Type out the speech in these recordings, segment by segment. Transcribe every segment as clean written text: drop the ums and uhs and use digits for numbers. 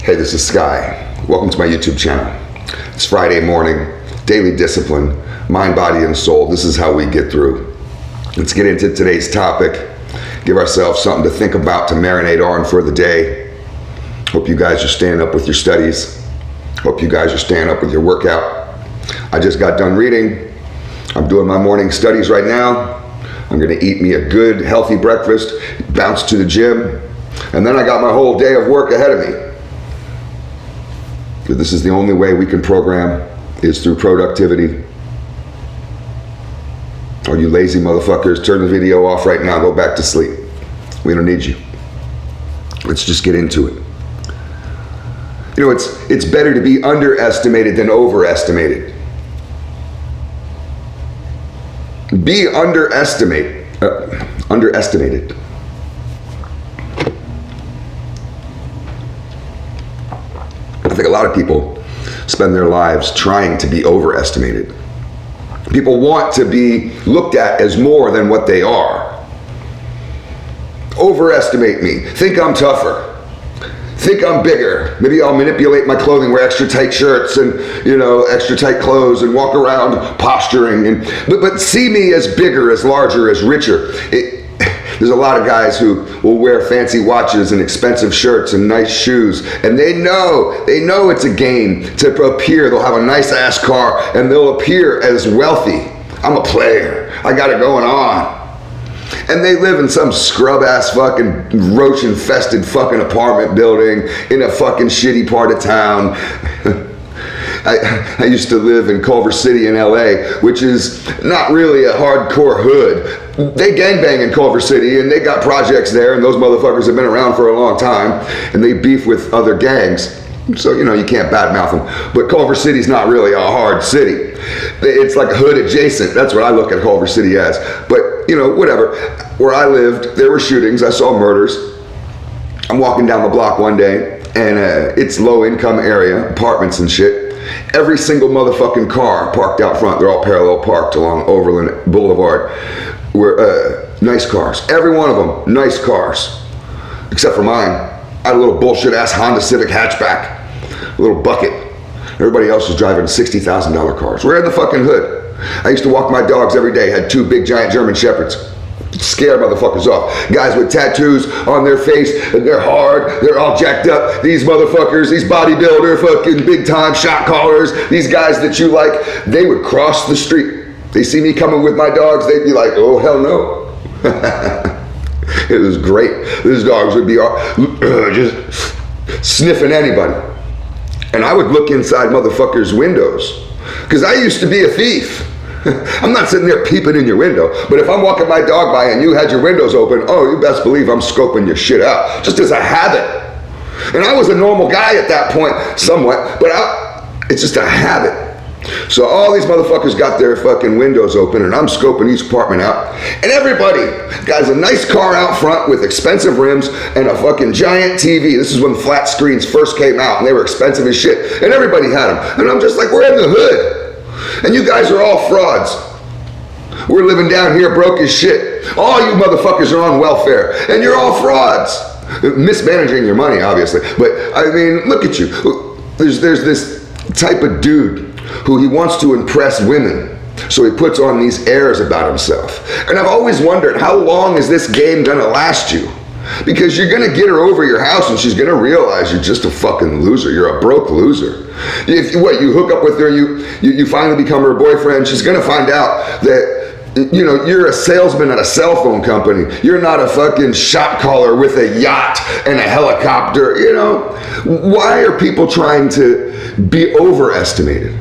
Hey, this is Sky. Welcome to my YouTube channel. It's Friday morning, daily discipline, mind, body, and soul. This is how we get through. Let's get into today's topic. Give ourselves something to think about, to marinate on for the day. Hope you guys are staying up with your studies. Hope you guys are staying up with your workout. I just got done reading. I'm doing my morning studies right now. I'm gonna eat me a good, healthy breakfast, bounce to the gym, and then I got my whole day of work ahead of me. This is the only way we can program, is through productivity. All you lazy motherfuckers, turn the video off right now, go back to sleep. We don't need you. Let's just get into it. You know, it's better to be underestimated than overestimated. Be underestimated. I think a lot of people spend their lives trying to be overestimated. People want to be looked at as more than what they are. Overestimate me. Think I'm tougher. Think I'm bigger. Maybe I'll manipulate my clothing, wear extra tight shirts and, extra tight clothes and walk around posturing. But see me as bigger, as larger, as richer. There's a lot of guys who will wear fancy watches and expensive shirts and nice shoes, and they know it's a game to appear. They'll have a nice ass car and they'll appear as wealthy. I'm a player. I got it going on. And they live in some scrub ass fucking roach infested fucking apartment building in a fucking shitty part of town. I used to live in Culver City in LA, which is not really a hardcore hood. They gangbang in Culver City and they got projects there, and those motherfuckers have been around for a long time and they beef with other gangs. So, you can't badmouth them. But Culver City's not really a hard city. It's like a hood adjacent. That's what I look at Culver City as. But, whatever. Where I lived, there were shootings. I saw murders. I'm walking down the block one day and it's low income area, apartments and shit. Every single motherfucking car parked out front. They're all parallel parked along Overland Boulevard. Were nice cars. Every one of them, nice cars. Except for mine. I had a little bullshit ass Honda Civic hatchback. A little bucket. Everybody else was driving $60,000 cars. We're in the fucking hood. I used to walk my dogs every day. Had two big giant German Shepherds. Scare motherfuckers off. Guys with tattoos on their face, and they're hard, they're all jacked up. These motherfuckers, these bodybuilder, fucking big time shot callers, these guys that you like, they would cross the street. They see me coming with my dogs, they'd be like, oh hell no. It was great. These dogs would be just sniffing anybody. And I would look inside motherfuckers' windows, because I used to be a thief. I'm not sitting there peeping in your window, but if I'm walking my dog by and you had your windows open, oh, you best believe I'm scoping your shit out, just as a habit. And I was a normal guy at that point, somewhat, but it's just a habit. So all these motherfuckers got their fucking windows open and I'm scoping each apartment out. And everybody got a nice car out front with expensive rims and a fucking giant TV. This is when flat screens first came out and they were expensive as shit. And everybody had them. And I'm just like, we're in the hood. And you guys are all frauds. We're living down here broke as shit. All you motherfuckers are on welfare. And you're all frauds. Mismanaging your money, obviously. But, I mean, look at you. There's this type of dude who he wants to impress women. So he puts on these airs about himself. And I've always wondered, how long is this game gonna last you? Because you're gonna get her over your house and she's gonna realize you're just a fucking loser. You're a broke loser. If you hook up with her, you finally become her boyfriend, she's gonna find out that you're a salesman at a cell phone company. You're not a fucking shot caller with a yacht and a helicopter. Why are people trying to be overestimated?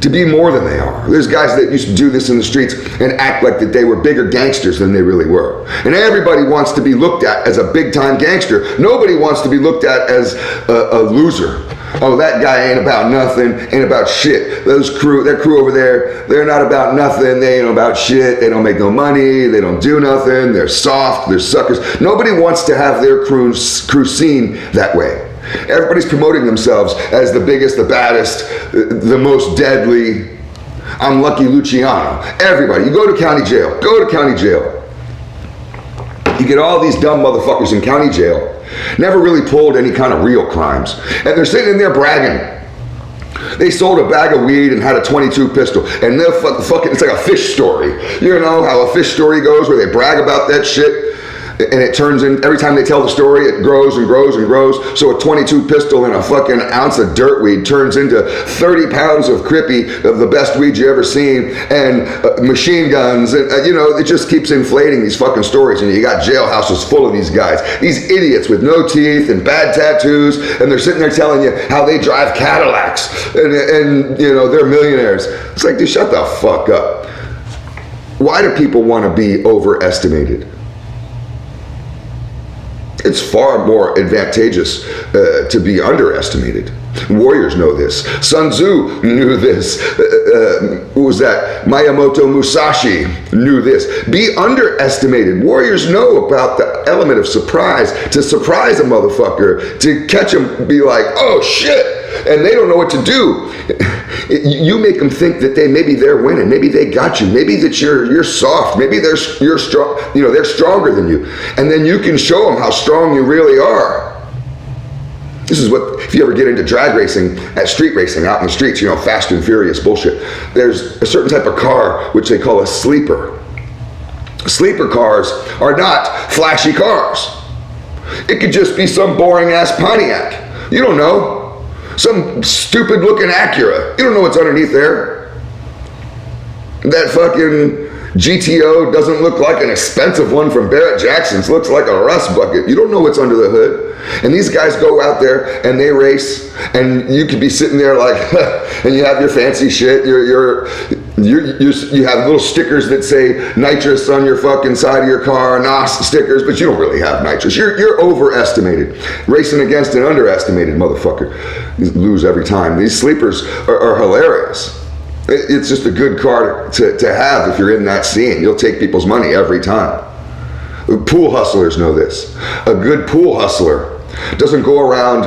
To be more than they are. There's guys that used to do this in the streets and act like that they were bigger gangsters than they really were. And everybody wants to be looked at as a big time gangster. Nobody wants to be looked at as a loser. Oh, that guy ain't about nothing, ain't about shit. That crew over there, they're not about nothing, they ain't about shit, they don't make no money, they don't do nothing, they're soft, they're suckers. Nobody wants to have their crew seen that way. Everybody's promoting themselves as the biggest, the baddest, the most deadly. I'm Lucky Luciano. Everybody, you go to county jail. You get all these dumb motherfuckers in county jail Never really pulled any kind of real crimes. And they're sitting in there bragging. They sold a bag of weed and had a 22 pistol. And they're fucking, it's like a fish story. You know how a fish story goes where they brag about that shit? And it turns in, every time they tell the story, it grows and grows and grows. So a 22 pistol and a fucking ounce of dirt weed turns into 30 pounds of crippy, of the best weed you ever seen, and machine guns. And, you know, it just keeps inflating these fucking stories. And you got jailhouses full of these guys, these idiots with no teeth and bad tattoos. And they're sitting there telling you how they drive Cadillacs and you know, they're millionaires. It's like, dude, shut the fuck up. Why do people want to be overestimated? It's far more advantageous to be underestimated. Warriors know this. Sun Tzu knew this. Who was that? Miyamoto Musashi knew this. Be underestimated. Warriors know about the element of surprise, to surprise a motherfucker, to catch him, be like, oh shit, and they don't know what to do. You make them think that maybe they're winning, maybe they got you, maybe that you're soft, maybe you're strong, you know, they're stronger than you, and then you can show them how strong you really are. This is what, if you ever get into drag racing, at street racing, out in the streets, you know, fast and furious bullshit, there's a certain type of car which they call a sleeper. Sleeper cars are not flashy cars. It could just be some boring ass Pontiac. You don't know. Some stupid looking Acura. You don't know what's underneath there. That fucking GTO doesn't look like an expensive one from Barrett Jackson's. Looks like a rust bucket. You don't know what's under the hood. And these guys go out there and they race, and you could be sitting there like, and you have your fancy shit. You have little stickers that say nitrous on your fucking side of your car, NOS stickers, but you don't really have nitrous. You're overestimated. Racing against an underestimated motherfucker. You lose every time. These sleepers are hilarious. It's just a good car to have if you're in that scene. You'll take people's money every time. Pool hustlers know this. A good pool hustler doesn't go around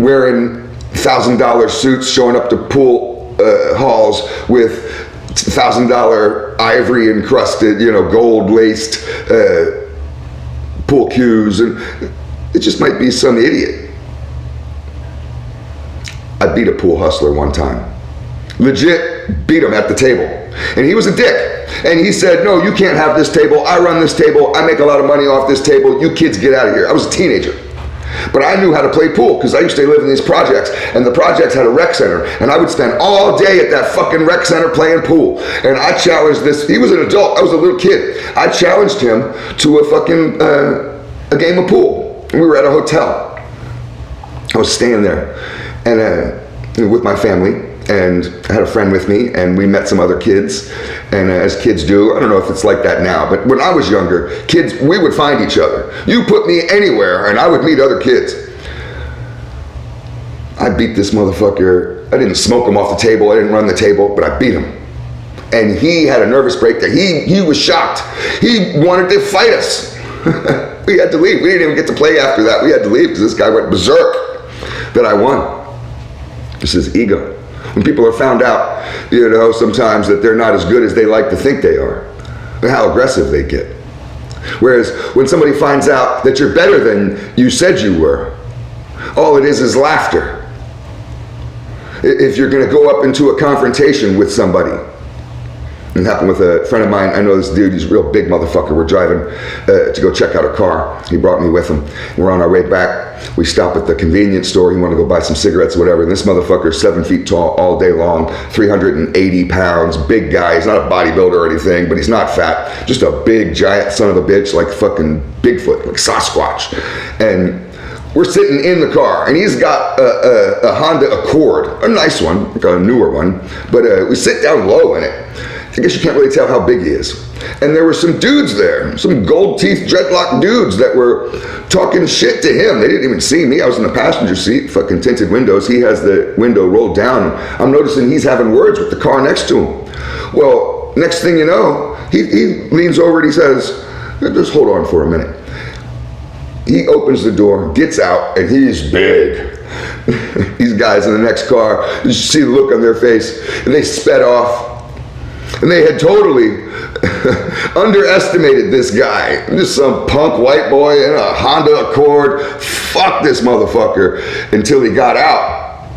wearing $1,000 suits, showing up to pool halls with $1,000 ivory encrusted, you know, gold laced pool cues, and it just might be some idiot. I beat a pool hustler one time. Legit beat him at the table. And he was a dick. And he said, no, you can't have this table. I run this table. I make a lot of money off this table. You kids get out of here. I was a teenager. But I knew how to play pool because I used to live in these projects, and the projects had a rec center, and I would spend all day at that fucking rec center playing pool. And I challenged this. He was an adult. I was a little kid. I challenged him to a fucking a game of pool. And we were at a hotel. I was staying there and with my family. And I had a friend with me, and we met some other kids, and as kids do, I don't know if it's like that now, but when I was younger, kids, we would find each other. You put me anywhere, and I would meet other kids. I beat this motherfucker. I didn't smoke him off the table, I didn't run the table, but I beat him. And he had a nervous breakdown. He was shocked. He wanted to fight us. We had to leave. We didn't even get to play after that. We had to leave because this guy went berserk that I won. This is ego. When people are found out, you know, sometimes that they're not as good as they like to think they are, and how aggressive they get. Whereas when somebody finds out that you're better than you said you were, all it is laughter. If you're going to go up into a confrontation with somebody, it happened with a friend of mine. I know this dude, he's a real big motherfucker. We're driving to go check out a car. He brought me with him. We're on our way back. We stop at the convenience store. He wanted to go buy some cigarettes or whatever. And this motherfucker is 7 feet tall all day long, 380 pounds, big guy. He's not a bodybuilder or anything, but he's not fat. Just a big, giant son of a bitch, like fucking Bigfoot, like Sasquatch. And we're sitting in the car, and he's got a Honda Accord, a nice one, like a newer one, but we sit down low in it. I guess you can't really tell how big he is. And there were some dudes there, some gold teeth dreadlock dudes that were talking shit to him. They didn't even see me. I was in the passenger seat, fucking tinted windows. He has the window rolled down. I'm noticing he's having words with the car next to him. Well, next thing you know, he leans over and he says, just hold on for a minute. He opens the door, gets out, and he's big. These guys in the next car, you see the look on their face, and they sped off. And they had totally underestimated this guy. Just some punk white boy in a Honda Accord. Fuck this motherfucker until he got out.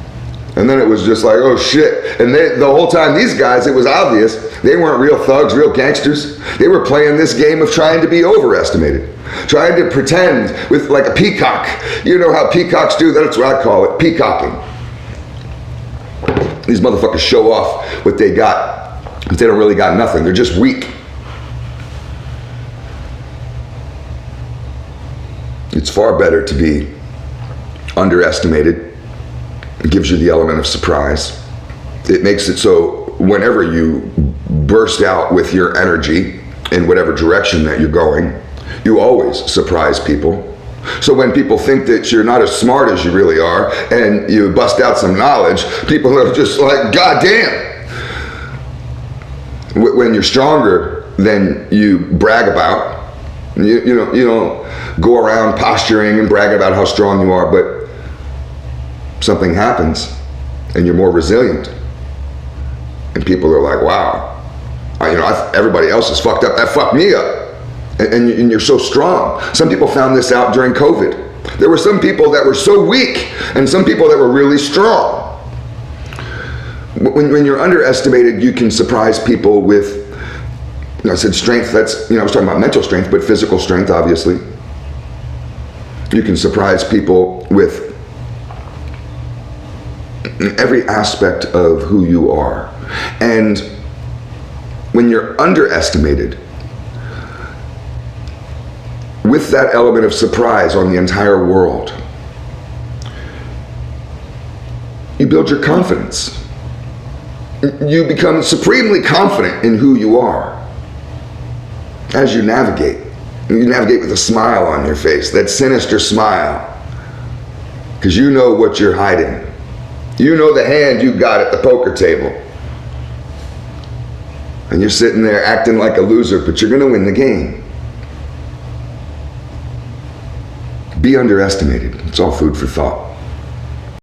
And then it was just like, oh shit. And the whole time, these guys, it was obvious, they weren't real thugs, real gangsters. They were playing this game of trying to be overestimated. Trying to pretend with like a peacock. You know how peacocks do? That's what I call it, peacocking. These motherfuckers show off what they got, but they don't really got nothing. They're just weak. It's far better to be underestimated. It gives you the element of surprise. It makes it so whenever you burst out with your energy in whatever direction that you're going, you always surprise people. So when people think that you're not as smart as you really are and you bust out some knowledge, people are just like, God damn. When you're stronger than you brag about, you don't go around posturing and bragging about how strong you are, but something happens and you're more resilient. And people are like, wow, everybody else is fucked up. That fucked me up. And you're so strong. Some people found this out during COVID. There were some people that were so weak and some people that were really strong. When you're underestimated, you can surprise people with, I said strength, that's, I was talking about mental strength, but physical strength, obviously. You can surprise people with every aspect of who you are. And when you're underestimated, with that element of surprise on the entire world, you build your confidence. You become supremely confident in who you are as you navigate. You navigate with a smile on your face, that sinister smile, because you know what you're hiding. You know the hand you got at the poker table. And you're sitting there acting like a loser, but you're going to win the game. Be underestimated. It's all food for thought.